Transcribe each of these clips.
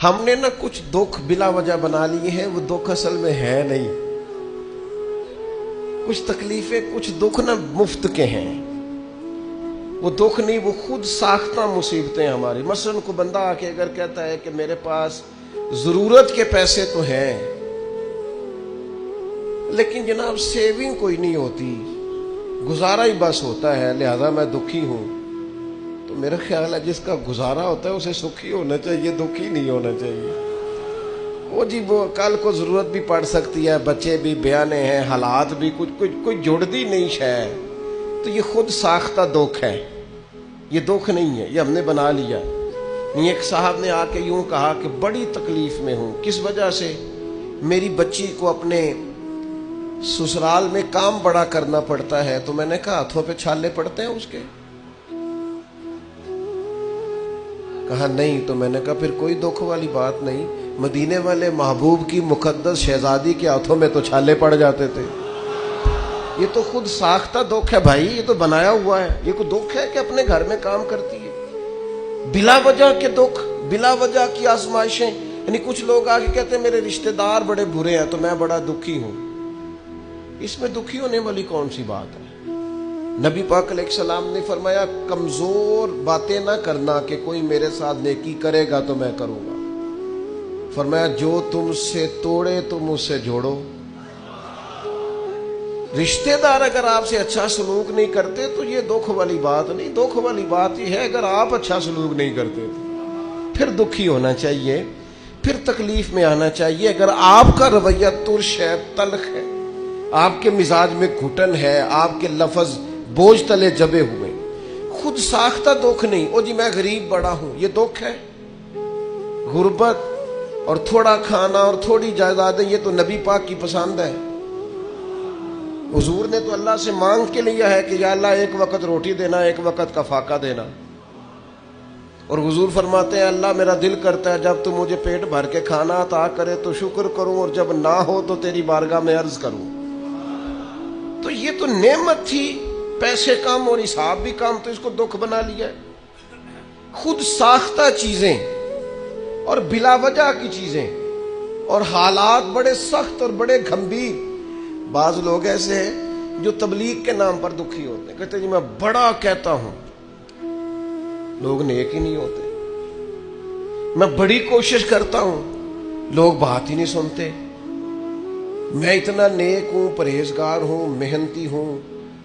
ہم نے نا کچھ دکھ بلا وجہ بنا لیے ہیں، وہ دکھ اصل میں ہے نہیں. کچھ تکلیفیں، کچھ دکھ نا مفت کے ہیں، وہ دکھ نہیں، وہ خود ساختہ مصیبتیں ہماری. مثلا کو بندہ آ کے اگر کہتا ہے کہ میرے پاس ضرورت کے پیسے تو ہیں لیکن جناب سیونگ کوئی نہیں ہوتی، گزارا ہی بس ہوتا ہے، لہذا میں دکھی ہوں، تو میرا خیال ہے جس کا گزارا ہوتا ہے اسے سکھی ہونا چاہیے، دکھی نہیں ہونا چاہیے. وہ جی وہ کل کو ضرورت بھی پڑ سکتی ہے، بچے بھی بیانے ہیں، حالات بھی کوئی جڑتی نہیں ہے، تو یہ خود ساختہ دکھ ہے، یہ دکھ نہیں ہے، یہ ہم نے بنا لیا. ایک صاحب نے آ کے یوں کہا کہ بڑی تکلیف میں ہوں، کس وجہ سے؟ میری بچی کو اپنے سسرال میں کام بڑا کرنا پڑتا ہے. تو میں نے کہا ہاتھوں پہ چھالے پڑتے ہیں اس کے؟ کہا نہیں. تو میں نے کہا پھر کوئی دکھ والی بات نہیں، مدینے والے محبوب کی مقدس شہزادی کے ہاتھوں میں تو چھالے پڑ جاتے تھے. یہ تو خود ساختہ دکھ ہے بھائی، یہ تو بنایا ہوا ہے. یہ کوئی دکھ ہے کہ اپنے گھر میں کام کرتی ہے؟ بلا وجہ کے دکھ، بلا وجہ کی آزمائشیں. یعنی کچھ لوگ آگے کہتے ہیں میرے رشتہ دار بڑے برے ہیں تو میں بڑا دکھی ہوں. اس میں دکھی ہونے والی کون سی بات ہے؟ نبی پاک علیہ السلام نے فرمایا کمزور باتیں نہ کرنا کہ کوئی میرے ساتھ نیکی کرے گا تو میں کروں گا. فرمایا جو تم سے توڑے تم اس سے جوڑو. رشتہ دار اگر آپ سے اچھا سلوک نہیں کرتے تو یہ دکھ والی بات نہیں. دکھ والی بات یہ ہے اگر آپ اچھا سلوک نہیں کرتے تو پھر دکھی ہونا چاہیے، پھر تکلیف میں آنا چاہیے. اگر آپ کا رویہ ترش ہے، تلخ ہے، آپ کے مزاج میں گھٹن ہے، آپ کے لفظ بوجھ تلے جبے ہوئے، خود ساختہ دکھ نہیں. او جی میں غریب بڑا ہوں، یہ دکھ ہے؟ غربت اور تھوڑا کھانا اور تھوڑی جائیدادیں یہ تو نبی پاک کی پسند ہے. حضور نے تو اللہ سے مانگ کے لیا ہے کہ یا اللہ ایک وقت روٹی دینا، ایک وقت کا فاقہ دینا. اور حضور فرماتے ہیں اللہ میرا دل کرتا ہے جب تو مجھے پیٹ بھر کے کھانا عطا کرے تو شکر کروں، اور جب نہ ہو تو تیری بارگاہ میں عرض کروں. تو یہ تو نعمت تھی، پیسے کم اور حساب بھی کم، تو اس کو دکھ بنا لیا ہے. خود ساختہ چیزیں اور بلا وجہ کی چیزیں اور حالات بڑے سخت اور بڑے گھمبیر. بعض لوگ ایسے ہیں جو تبلیغ کے نام پر دکھی ہوتے ہیں، کہتے ہیں جی میں بڑا کہتا ہوں، لوگ نیک ہی نہیں ہوتے. میں بڑی کوشش کرتا ہوں، لوگ بات ہی نہیں سنتے. میں اتنا نیک ہوں، پرہیزگار ہوں، محنتی ہوں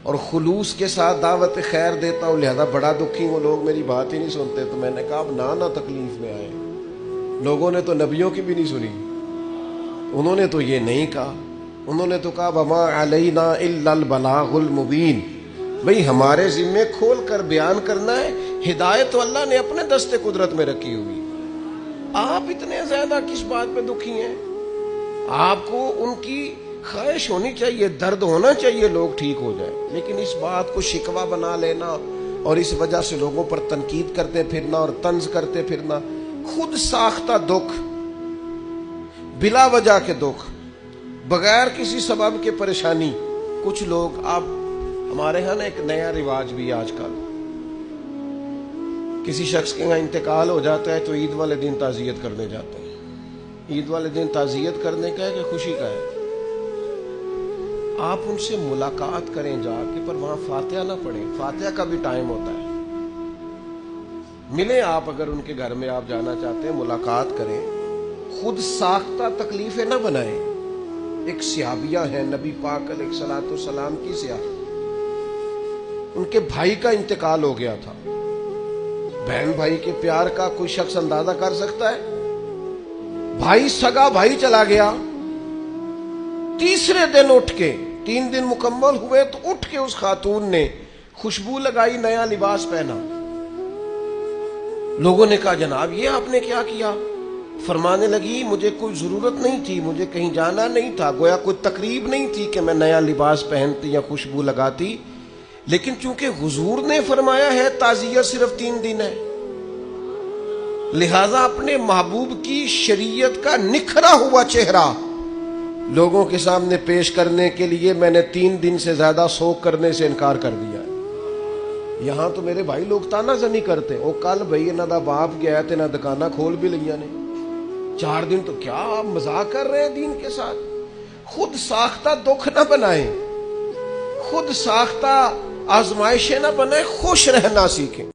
اور خلوص کے ساتھ دعوت خیر دیتا ہوں، لہذا بڑا دکھی ہوں، لوگ میری بات ہی نہیں سنتے. تو میں نے کہا اب نہ تکلیف میں آئے. لوگوں نے تو نبیوں کی بھی نہیں سنی، انہوں نے تو یہ نہیں کہا. انہوں نے تو کہا وما علینا الا البلاغ المبین. بھئی ہمارے ذمے کھول کر بیان کرنا ہے. ہدایت تو اللہ نے اپنے دستے قدرت میں رکھی ہوئی. آپ اتنے زیادہ کس بات پہ دکھی ہیں؟ آپ کو ان کی خواہش ہونی چاہیے، درد ہونا چاہیے لوگ ٹھیک ہو جائیں، لیکن اس بات کو شکوہ بنا لینا اور اس وجہ سے لوگوں پر تنقید کرتے پھرنا اور طنز کرتے پھرنا، خود ساختہ دکھ، بلا وجہ کے دکھ، بغیر کسی سبب کے پریشانی. کچھ لوگ اب ہمارے ہاں نا ایک نیا رواج بھی آج کل، کسی شخص کے یہاں انتقال ہو جاتا ہے تو عید والے دن تعزیت کرنے جاتے ہیں. عید والے دن تعزیت کرنے کا ہے کہ خوشی کا ہے؟ آپ ان سے ملاقات کریں جا کے، پر وہاں فاتحہ نہ پڑھیں. فاتحہ کا بھی ٹائم ہوتا ہے. ملیں آپ، اگر ان کے گھر میں آپ جانا چاہتے ہیں ملاقات کریں. خود ساختہ تکلیفیں نہ بنائیں. ایک صحابیہ ہے نبی پاک علیہ الصلوۃ والسلام کی صحابی، ان کے بھائی کا انتقال ہو گیا تھا. بہن بھائی کے پیار کا کوئی شخص اندازہ کر سکتا ہے؟ بھائی سگا بھائی چلا گیا. تیسرے دن اٹھ کے، 3 دن مکمل ہوئے تو اٹھ کے اس خاتون نے خوشبو لگائی، نیا لباس پہنا. لوگوں نے کہا جناب یہ آپ نے کیا کیا؟ فرمانے لگی مجھے کوئی ضرورت نہیں تھی، مجھے کہیں جانا نہیں تھا، گویا کوئی تقریب نہیں تھی کہ میں نیا لباس پہنتی یا خوشبو لگاتی، لیکن چونکہ حضور نے فرمایا ہے تعزیت صرف 3 دن ہے، لہذا اپنے محبوب کی شریعت کا نکھرا ہوا چہرہ لوگوں کے سامنے پیش کرنے کے لیے میں نے 3 دن سے زیادہ سوگ کرنے سے انکار کر دیا ہے. یہاں تو میرے بھائی لوگ تانا زنی کرتے، او کل بھائی انہاں دا باپ گیا تے نہ دکاناں کھول بھی لئیاں نے. 4 دن تو کیا آپ مذاق کر رہے ہیں دین کے ساتھ؟ خود ساختہ دکھ نہ بنائیں، خود ساختہ آزمائشیں نہ بنائیں، خوش رہنا سیکھیں۔